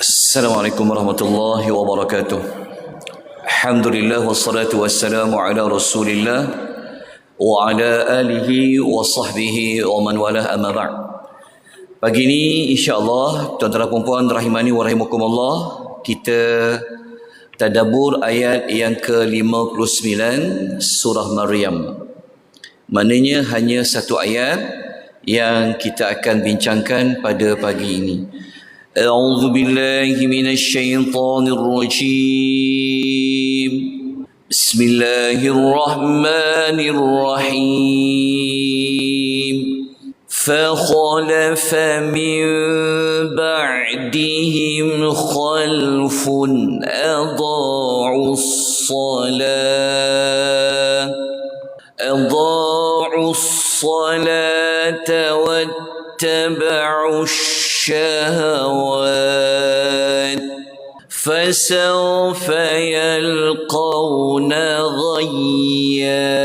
Assalamualaikum warahmatullahi wabarakatuh. Alhamdulillah wassalatu wassalamu ala Rasulillah wa ala alihi wa sahbihi wa man walah, amma ba'd. Pagi ini insya-Allah tuan-tuan dan puan rahimani wa rahimakumullah, kita tadabbur ayat yang ke-59 surah Maryam. Maknanya hanya satu ayat yang kita akan bincangkan pada pagi ini. أعوذ بالله من الشيطان الرجيم بسم الله الرحمن الرحيم فخلف من بعدهم خلف أضاعوا الصلاة واتبعوا الشهوات فسوف يلقون غيا.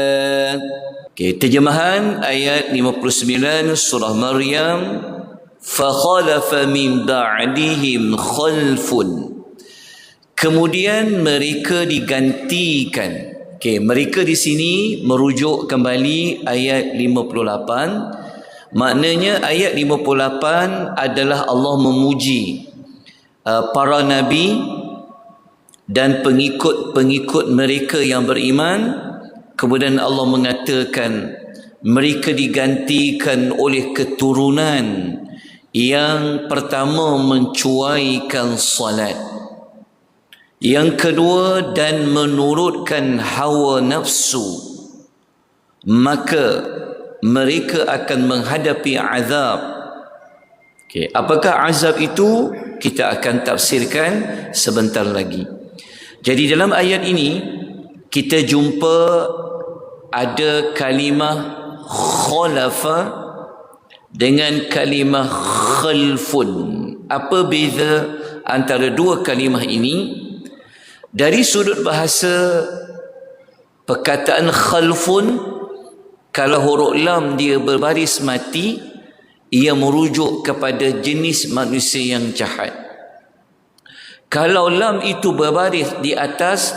Terjemahan ayat 59 surah Maryam. فَخَلَفَ مِنْ بَعْدِهِمْ خَلْفٌ, kemudian mereka digantikan. Mereka di sini merujuk kembali ayat 58. Maknanya ayat 58 adalah Allah memuji para nabi dan pengikut-pengikut mereka yang beriman. Kemudian Allah mengatakan mereka digantikan oleh keturunan yang pertama mencuaikan salat, yang kedua dan menurutkan hawa nafsu, maka mereka akan menghadapi azab. Apakah azab itu? Kita akan tafsirkan sebentar lagi. Jadi dalam ayat ini kita jumpa ada kalimah khalafa dengan kalimah khalfun. Apa beza antara dua kalimah ini? Dari sudut bahasa, perkataan khalfun, kalau huruf lam dia berbaris mati, ia merujuk kepada jenis manusia yang jahat. Kalau lam itu berbaris di atas,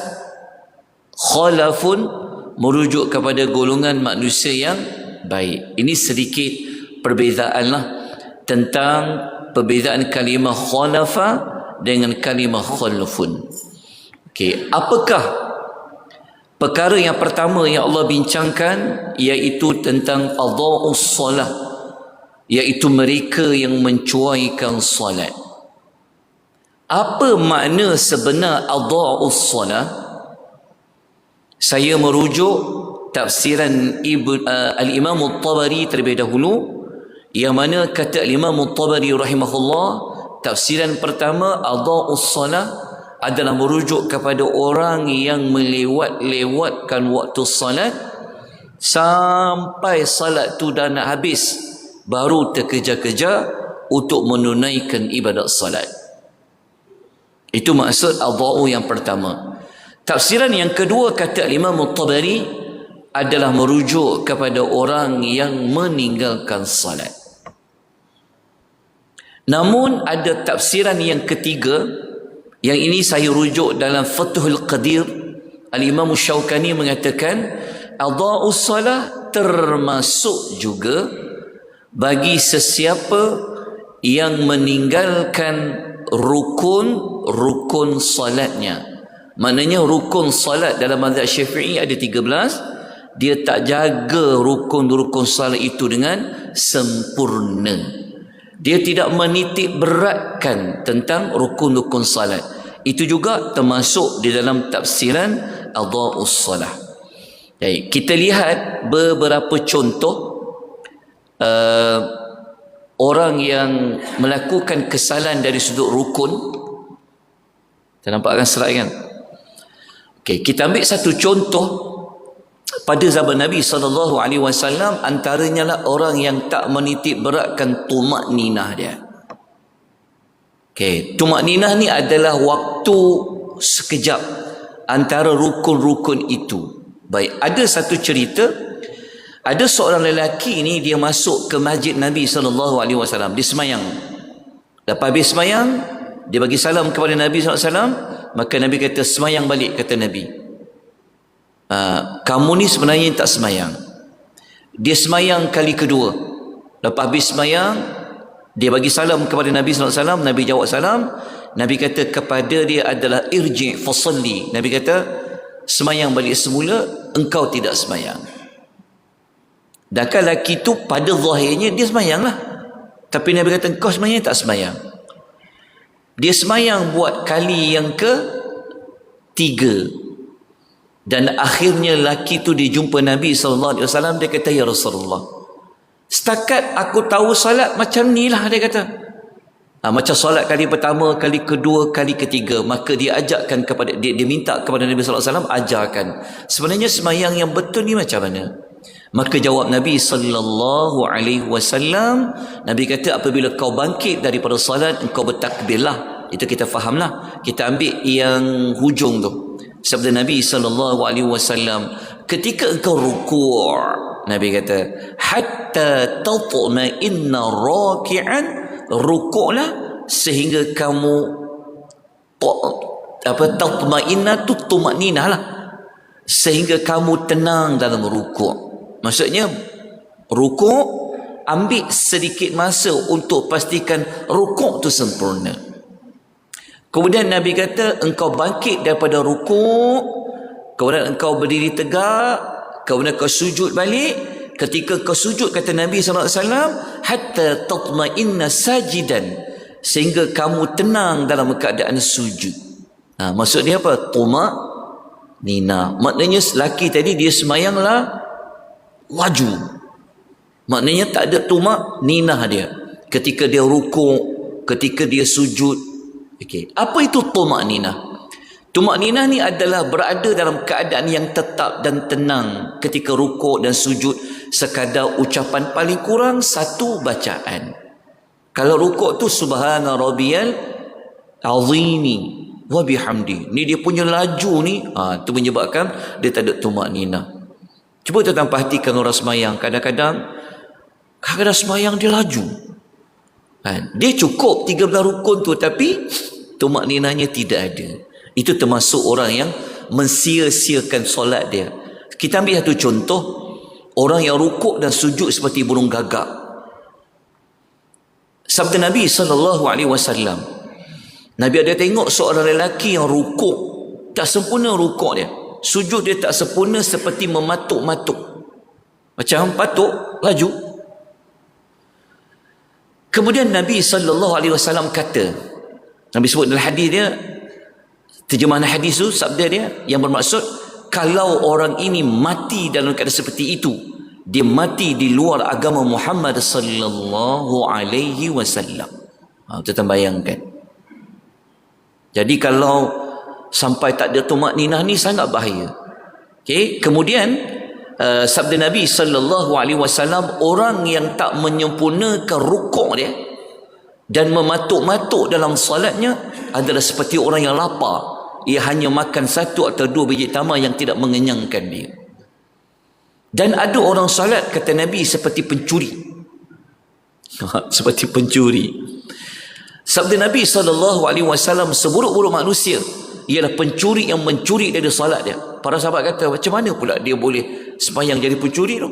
khalafun merujuk kepada golongan manusia yang baik. Ini sedikit perbezaanlah tentang perbezaan kalimah khalafa dengan kalimah khalfun. Apakah perkara yang pertama yang Allah bincangkan? Iaitu tentang adha'us salah, iaitu mereka yang mencuaikan salat. Apa makna sebenar adha'us salah? Saya merujuk tafsiran Al-Imam At-Tabari terlebih dahulu, yang mana kata Al-Imam At-Tabari rahimahullah, tafsiran pertama adha'us salah adalah merujuk kepada orang yang melewatkan waktu salat sampai salat tu dah nak habis, baru terkejar-kejar untuk menunaikan ibadat salat. Itu maksud adha'u yang pertama. Tafsiran yang kedua kata Imam At-Tabari adalah merujuk kepada orang yang meninggalkan salat. Namun ada tafsiran yang ketiga, yang ini saya rujuk dalam Fathul Qadir. Al-Imam Syaukani mengatakan adha'us salah termasuk juga bagi sesiapa yang meninggalkan rukun salatnya. Maknanya rukun salat dalam mazhab Syafi'i ada 13. Dia tak jaga rukun-rukun salat itu dengan sempurna. Dia tidak menitik beratkan tentang rukun-rukun salat. Itu juga termasuk di dalam tafsiran adha'us salah. Baik, kita lihat beberapa contoh orang yang melakukan kesalahan dari sudut rukun. Kita nampakkan slide kan? Kita ambil satu contoh pada zaman Nabi SAW. Antaranya lah orang yang tak menitik beratkan tumakninah dia. Tumakninah ni adalah waktu sekejap antara rukun-rukun itu. Baik, ada satu cerita. Ada seorang lelaki ni, dia masuk ke masjid Nabi SAW. Dia semayang. Lepas habis semayang, Dia bagi salam kepada Nabi SAW, maka Nabi kata semayang balik, kata Nabi. Kamu ni sebenarnya tak semayang. Dia semayang kali kedua. Lepas habis semayang, dia bagi salam kepada Nabi SAW, Nabi jawab salam. Nabi kata kepada dia adalah irji' fasalli. Nabi kata semayang balik semula, engkau tidak semayang. Dan kan lelaki tu pada zahirnya dia semayang lah, tapi Nabi kata engkau semayang tak semayang. Dia semayang buat kali yang ke-3. Dan akhirnya lelaki tu dia jumpa Nabi SAW. Dia kata, ya Rasulullah, setakat aku tahu salat macam ni lah, dia kata. Macam solat kali pertama, kali kedua, kali ketiga. Maka dia ajarkan kepada dia minta kepada Nabi SAW, ajarkan sebenarnya semayang yang betul ni macam mana. Maka jawab Nabi SAW, Nabi kata apabila kau bangkit daripada salat, engkau bertakbirlah. Itu kita fahamlah. Kita ambil yang hujung tu, sabda Nabi SAW, ketika engkau rukuk, Nabi kata hatta tatma'inna raki'an, rukuklah sehingga kamu tatma'inna tu tumakninah lah, sehingga kamu tenang dalam rukuk. Maksudnya rukuk, ambil sedikit masa untuk pastikan rukuk tu sempurna. Kemudian Nabi kata engkau bangkit daripada rukuk, kemudian engkau berdiri tegak, kemudian kau sujud balik. Ketika kau sujud, kata Nabi SAW, hatta tatma'inna sajidan, sehingga kamu tenang dalam keadaan sujud. Maksudnya apa? Tumak nina. Maknanya lelaki tadi dia semayanglah laju. Maknanya tak ada tumak ninah dia ketika dia rukuk, ketika dia sujud. Okey, apa itu tumak ninah? Tumak ninah ni adalah berada dalam keadaan yang tetap dan tenang ketika rukuk dan sujud, sekadar ucapan paling kurang satu bacaan. Kalau rukuk tu subhana rabbiyal azimi wa bihamdi, ni dia punya laju ni, tu menyebabkan dia tak ada tumak ninah. Cuba tuan-tuan perhatikan orang semayang, kadang-kadang semayang dia laju. Dia cukup 13 rukun tu, tapi tumak ninahnya tidak ada. Itu termasuk orang yang mensia-siakan solat dia. Kita ambil satu contoh, orang yang rukuk dan sujud seperti burung gagak. Sabda Nabi SAW, Nabi ada tengok seorang lelaki yang rukuk tak sempurna rukuk dia. Sujud dia tak sempurna, seperti mematuk-matuk. Macam patuk laju. Kemudian Nabi SAW kata, Nabi sebut dalam hadis dia, terjemahan hadis tu, sabda dia yang bermaksud, kalau orang ini mati dalam keadaan seperti itu, dia mati di luar agama Muhammad sallallahu alaihi wasallam. Kita bayangkan. Jadi kalau sampai tak ada tumak ninah ni sangat bahaya. Okey, kemudian sabda Nabi sallallahu alaihi wasallam, orang yang tak menyempurnakan rukuk dia dan mematuk-matuk dalam salatnya adalah seperti orang yang lapar. Ia hanya makan 1 atau 2 biji tamar yang tidak mengenyangkan dia. Dan ada orang salat, kata Nabi, seperti pencuri. Seperti pencuri. Sabda Nabi SAW, seburuk-buruk manusia ialah pencuri yang mencuri dari salat dia. Para sahabat kata, macam mana pula dia boleh sembahyang jadi pencuri tu?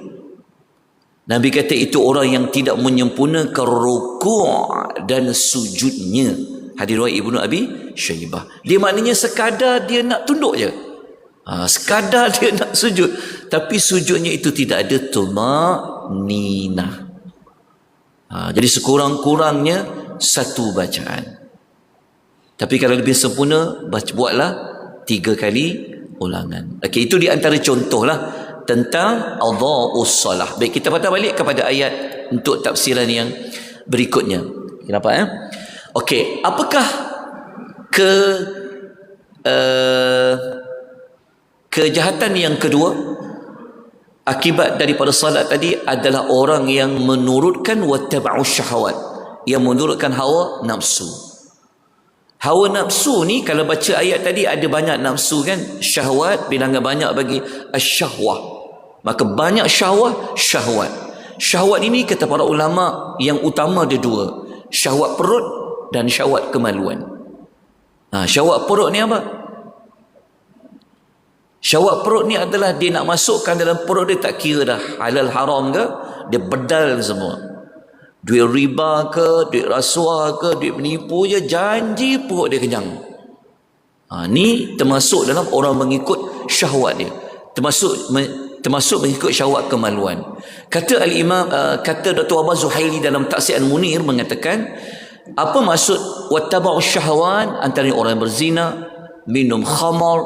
Nabi kata itu orang yang tidak menyempurnakan rukuk dan sujudnya. Hadis riwayat Ibnu Abi Syaibah. Dia maknanya sekadar dia nak tunduk je. Sekadar dia nak sujud, tapi sujudnya itu tidak ada tumak ninah. Jadi sekurang-kurangnya satu bacaan. Tapi kalau lebih sempurna, buatlah 3 kali ulangan. Okey, itu di antara contohlah tentang adha'us salah. Baik, kita patah balik kepada ayat untuk tafsiran yang berikutnya. Kenapa Okey, apakah kejahatan yang kedua akibat daripada salat tadi adalah orang yang menurutkan wattaba'us syahawat, yang menurutkan hawa nafsu. Hawa nafsu ni, kalau baca ayat tadi ada banyak nafsu kan, syahwat bilangan banyak bagi asyahwah, maka banyak syahwat. Syahwat ini kata para ulama yang utama ada 2, syahwat perut dan syahwat kemaluan. Syahwat perut ni apa? Syahwat perut ni adalah dia nak masukkan dalam perut dia, tak kira dah halal haram ke, dia bedal semua. Duit riba ke, duit rasuah ke, duit menipu je, janji perut dia kenyang. Ni termasuk dalam orang mengikut syahwat dia. Termasuk mengikut syahwat kemaluan. Kata al-Imam kata Dr. Abbas Zuhaili dalam Taksir Al-Munir mengatakan, apa maksud wattaba'u syahwan? Antara orang yang berzina, minum khamar,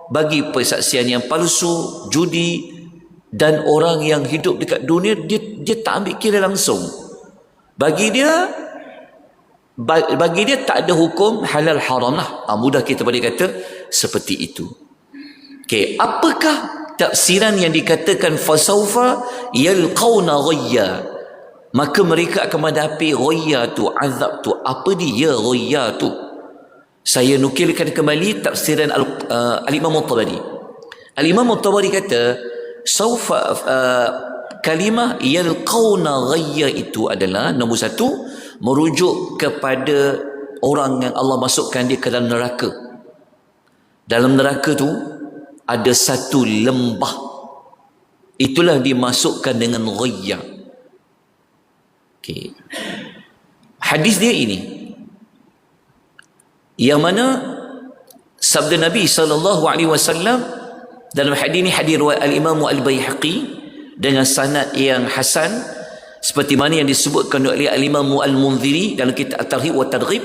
bagi persaksian yang palsu, judi, dan orang yang hidup dekat dunia dia tak ambil kira langsung. Bagi dia tak ada hukum halal haram lah. Mudah kita boleh kata seperti itu. Okey, apakah tafsiran yang dikatakan fasaufa yalqauna ghayya? Maka mereka akan menghadapi ghayya tu, azab tu. Apa dia ghayya tu? Saya nukilkan kembali tafsiran Al-Imam At-Tabari. Al-Imam At-Tabari kata saufa kalimah yalqauna ghayya itu adalah nombor satu, merujuk kepada orang yang Allah masukkan dia ke dalam neraka. Dalam neraka tu ada satu lembah, itulah dimasukkan dengan ghayya. Okay. Hadis dia ini, yang mana sabda Nabi SAW dalam hadis ini, hadis riwayat Al-Imam Al-Baihaqi dengan sanad yang hasan, seperti mana yang disebutkan oleh Al-Imam Al-Munziri dalam kitab At-Targhib wa Targhib,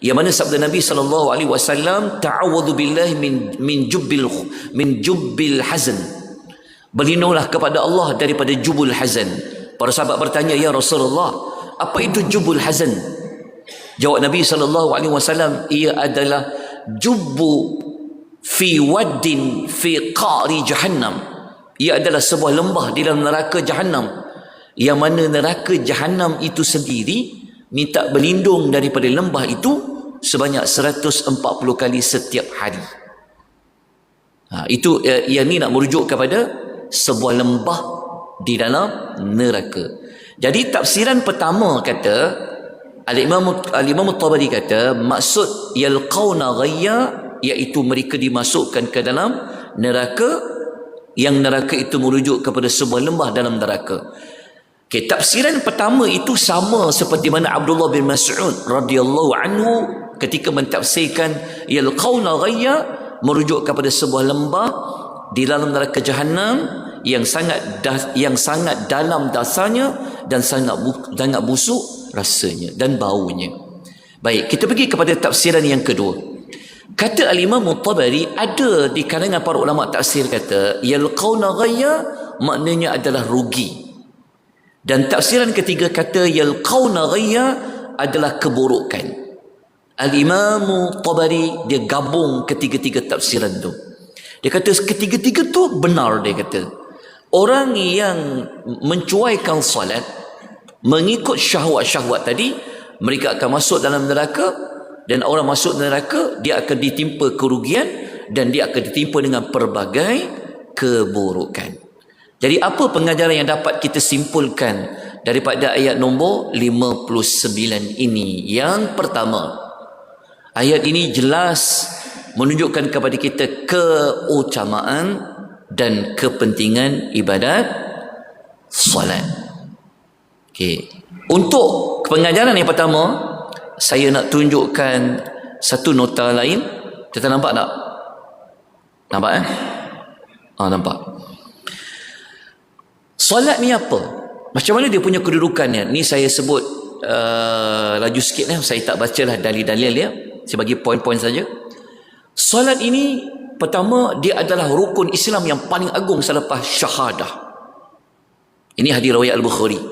yang mana sabda Nabi SAW, ta'awwadhu billahi min jubbil hazan, berlindunglah kepada Allah daripada jubul hazan. Para sahabat bertanya, ya Rasulullah, apa itu jubul hazan? Jawab Nabi SAW, ia adalah jubbu fi waddin fi qa'ri jahannam. Ia adalah sebuah lembah di dalam neraka Jahannam, yang mana neraka Jahannam itu sendiri minta berlindung daripada lembah itu sebanyak 140 kali setiap hari. Itu yang ni nak merujuk kepada sebuah lembah di dalam neraka. Jadi tafsiran pertama kata Al-Imam At-Tabari kata maksud yalqauna ghayya, iaitu mereka dimasukkan ke dalam neraka, yang neraka itu merujuk kepada sebuah lembah dalam neraka. Okay, tafsiran pertama itu sama seperti mana Abdullah bin Mas'ud radhiyallahu anhu ketika mentafsirkan yalqauna ghayya merujuk kepada sebuah lembah di dalam neraka Jahannam yang sangat dalam dasarnya dan sangat busuk rasanya dan baunya. Baik, kita pergi kepada tafsiran yang kedua. Kata Al-Imam At-Tabari, ada di kalangan para ulama tafsir kata yalqauna ghayya maknanya adalah rugi. Dan tafsiran ketiga kata yalqauna ghayya adalah keburukan. Al-Imam At-Tabari dia gabung ketiga-tiga tafsiran tu. Dia kata ketiga-tiga tu benar. Dia kata orang yang mencuaikan salat, mengikut syahwat-syahwat tadi, mereka akan masuk dalam neraka. Dan orang masuk neraka, dia akan ditimpa kerugian dan dia akan ditimpa dengan pelbagai keburukan. Jadi apa pengajaran yang dapat kita simpulkan daripada ayat nombor 59 ini? Yang pertama, ayat ini jelas menunjukkan kepada kita keutamaan dan kepentingan ibadat solat. Okay. Untuk pengajaran yang pertama, saya nak tunjukkan satu nota lain. Kita nampak tak? Nampak nampak. Solat ni apa? Macam mana dia punya kedudukannya? Ni saya sebut laju sikit saya tak bacalah dalil-dalil dia. Saya bagi poin-poin saja. Solat ini pertama, dia adalah rukun Islam yang paling agung selepas syahadah. Ini hadis riwayat Al-Bukhari.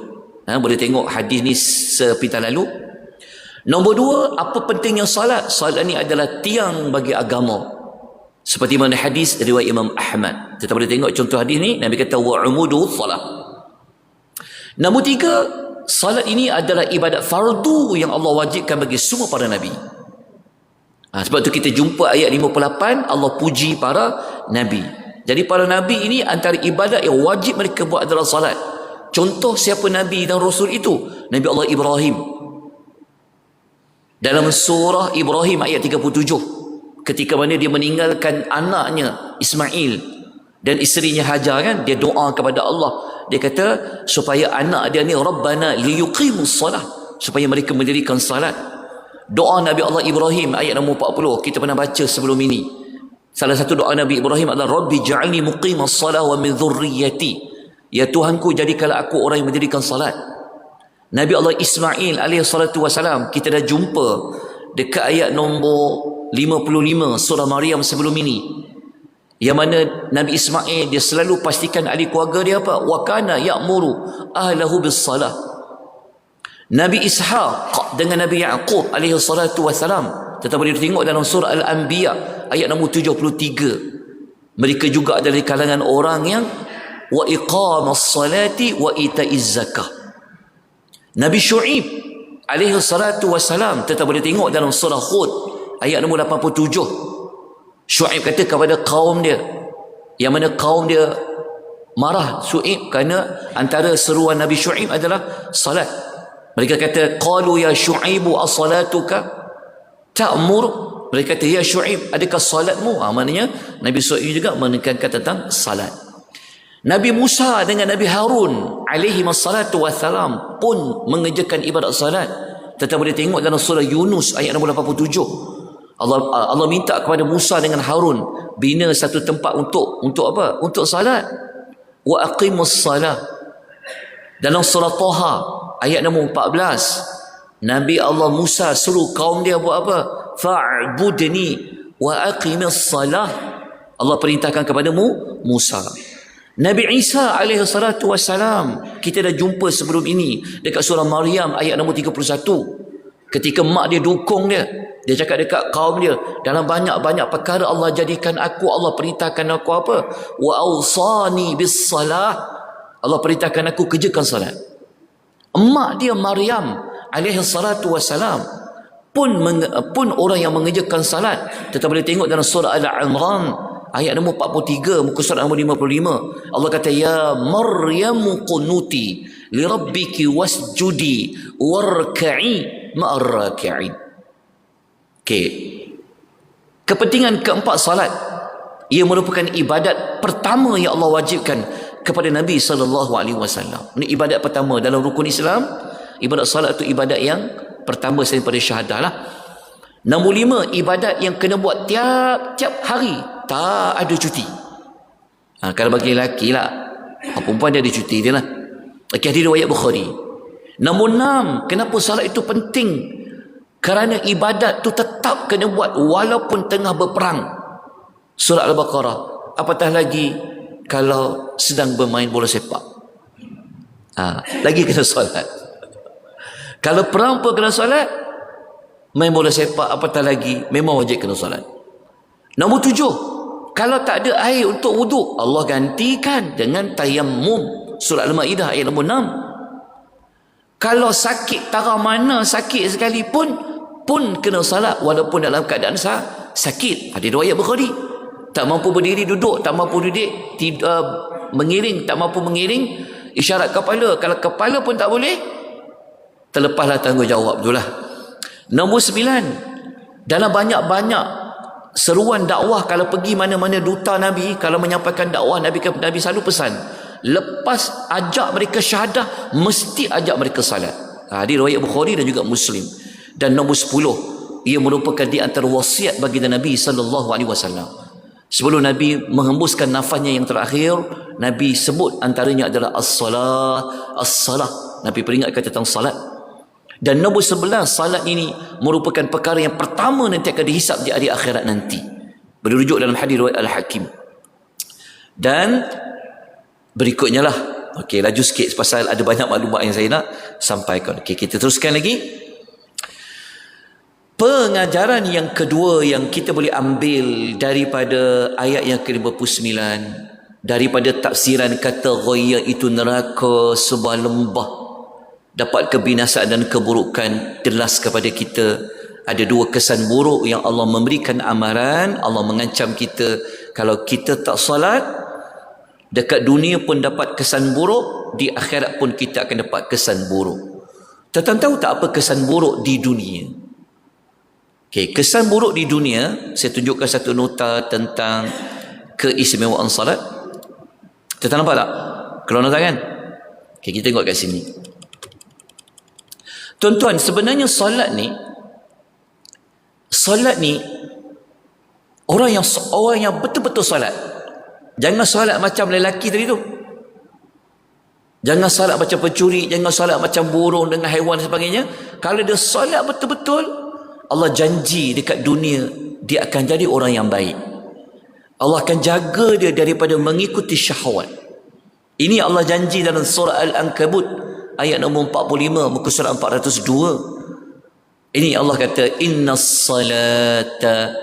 Boleh tengok hadis ni sepintas lalu. Nombor dua, apa pentingnya salat? Salat ni adalah tiang bagi agama. Seperti mana hadis riwayat Imam Ahmad. Kita boleh tengok contoh hadis ni. Nabi kata wa umudu salat. Nombor tiga, salat ini adalah ibadat fardu yang Allah wajibkan bagi semua para nabi. Sebab tu kita jumpa ayat 58, Allah puji para nabi. Jadi para nabi ini antara ibadat yang wajib mereka buat adalah salat. Contoh siapa nabi dan rasul itu? Nabi Allah Ibrahim, Dalam surah Ibrahim ayat 37, ketika mana dia meninggalkan anaknya Ismail dan isterinya Hajar kan, dia doa kepada Allah. Dia kata supaya anak dia ni Rabbana liyuqimus salah, supaya mereka mendirikan salat. Doa Nabi Allah Ibrahim ayat nombor 40 kita pernah baca sebelum ini. Salah satu doa Nabi Ibrahim adalah Rabbi ja'alni muqimas salah wa min dhurriyyati. Ya Tuhanku, jadikanlah aku orang yang mendirikan salat. Nabi Allah Ismail alaihi salatu wasalam kita dah jumpa dekat ayat nombor 55 surah Maryam sebelum ini, yang mana Nabi Ismail dia selalu pastikan ahli keluarga dia apa? Wa kana ya'muru ahlahu bis salah. Nabi Ishaq dengan Nabi Yaqub alaihi salatu wasalam, tetapi boleh tengok dalam surah Al-Anbiya ayat nombor 73, mereka juga adalah dari kalangan orang yang wa iqamas salati wa ita'iz zakah. Nabi Syuaib alaihi salatu wassalam, kita boleh tengok dalam surah Hud ayat nombor 87. Syuaib kata kepada kaum dia, yang mana kaum dia marah Syuaib kerana antara seruan Nabi Syuaib adalah salat. Mereka kata qalu ya Syuaibu as-salatuka ta'mur. Mereka kata ya Syuaib, adakah salatmu? Maknanya Nabi Syuaib juga menekankan tentang salat. Nabi Musa dengan Nabi Harun alaihi wassalatu wassalam pun mengerjakan ibadat salat. Kita boleh tengok dalam surah Yunus ayat nombor 87. Allah minta kepada Musa dengan Harun bina satu tempat untuk apa? Untuk salat. Wa aqimus salah. Dalam surah Taha ayat nombor 14, Nabi Allah Musa suruh kaum dia buat apa? Fa'budni wa aqimis salah. Allah perintahkan kepadamu Musa. Nabi Isa alaihi salatu wassalam kita dah jumpa sebelum ini dekat surah Maryam ayat nombor 31, ketika mak dia dukung dia cakap dekat kaum dia, dalam banyak-banyak perkara Allah jadikan aku, Allah perintahkan aku apa? Wa awsani bis salah. Allah perintahkan aku kerjakan salat. Emak dia Maryam alaihi salatu wassalam pun orang yang mengerjakan salat. Kita boleh tengok dalam surah Al-Imran ayat nombor 43, muka surat nombor 55. Allah kata ya Maryam qunuti li rabbiki wasjudi warka'i ma'ar raki'in. Okey. Kepentingan keempat salat, ia merupakan ibadat pertama yang Allah wajibkan kepada Nabi sallallahu alaihi wasallam. Ini ibadat pertama dalam rukun Islam. Ibadat salat itu ibadat yang pertama selain daripada syahadah lah. Nombor 5, ibadat yang kena buat tiap hari, tak ada cuti. Kalau bagi lelaki lah, perempuan dia ada cuti dia lah. Okay, hadis riwayat Bukhari. Nombor 6, kenapa salat itu penting? Kerana ibadat tu tetap kena buat walaupun tengah berperang. Surah Al-Baqarah. Apatah lagi kalau sedang bermain bola sepak. Lagi kena salat. Kalau perang pun kena salat, main bola sepak apatah lagi, memang wajib kena salat. Nombor 7, kalau tak ada air untuk wuduk, Allah gantikan dengan tayammum. Surah Al-Ma'idah ayat nombor 6. Kalau sakit tarah mana sakit sekalipun pun kena salat walaupun dalam keadaan sakit. Hadis riwayat Bukhari. Tak mampu berdiri duduk, tak mampu duduk, mengiring, tak mampu mengiring, isyarat kepala. Kalau kepala pun tak boleh, terlepaslah tanggungjawab itulah. Nombor 9, dalam banyak-banyak seruan dakwah, kalau pergi mana-mana duta Nabi, kalau menyampaikan dakwah Nabi selalu pesan, lepas ajak mereka syahadah, mesti ajak mereka salat. Hadis riwayat Bukhari dan juga Muslim. Dan nombor 10, ia merupakan di antara wasiat baginda Nabi sallallahu alaihi wasallam. Sebelum Nabi menghembuskan nafasnya yang terakhir, Nabi sebut antaranya adalah as-salah. Nabi peringatkan tentang salat. Dan nombor 11, salat ini merupakan perkara yang pertama nanti akan dihisap di hari akhirat nanti. Berujuk dalam hadis riwayat Al-Hakim. Dan berikutnya lah, okey, laju sikit pasal ada banyak maklumat yang saya nak sampaikan. Okey, kita teruskan lagi. Pengajaran yang kedua yang kita boleh ambil daripada ayat yang ke-59, daripada tafsiran kata ghayya itu neraka sebuah lembah, dapat kebinasaan dan keburukan, jelas kepada kita ada dua kesan buruk yang Allah memberikan amaran. Allah mengancam kita, kalau kita tak salat, dekat dunia pun dapat kesan buruk, di akhirat pun kita akan dapat kesan buruk. Tuan-tuan tahu tak apa kesan buruk di dunia? Okey, kesan buruk di dunia, saya tunjukkan satu nota tentang keistimewaan salat. Kita nampak tak? Kalau nota kan? Okey, kita tengok kat sini. Tuan-tuan, sebenarnya salat ni orang yang betul-betul salat. Jangan salat macam lelaki tadi tu. Jangan salat macam pencuri, jangan salat macam burung dengan haiwan dan sebagainya. Kalau dia salat betul-betul, Allah janji dekat dunia dia akan jadi orang yang baik. Allah akan jaga dia daripada mengikuti syahwat. Ini Allah janji dalam surah Al-Ankabut ayat nombor 45 muka surat 402. Ini Allah kata, innas salata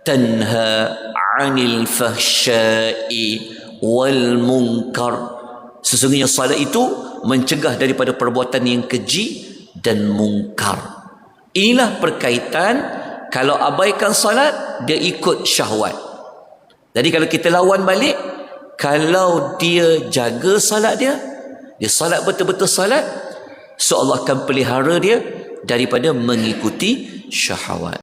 tanha 'anil fahsya'i wal munkar. Sesungguhnya salat itu mencegah daripada perbuatan yang keji dan mungkar. Inilah perkaitan kalau abaikan salat, dia ikut syahwat. Jadi kalau kita lawan balik, kalau dia jaga salat dia salat betul-betul salat, so Allah akan pelihara dia daripada mengikuti syahwat.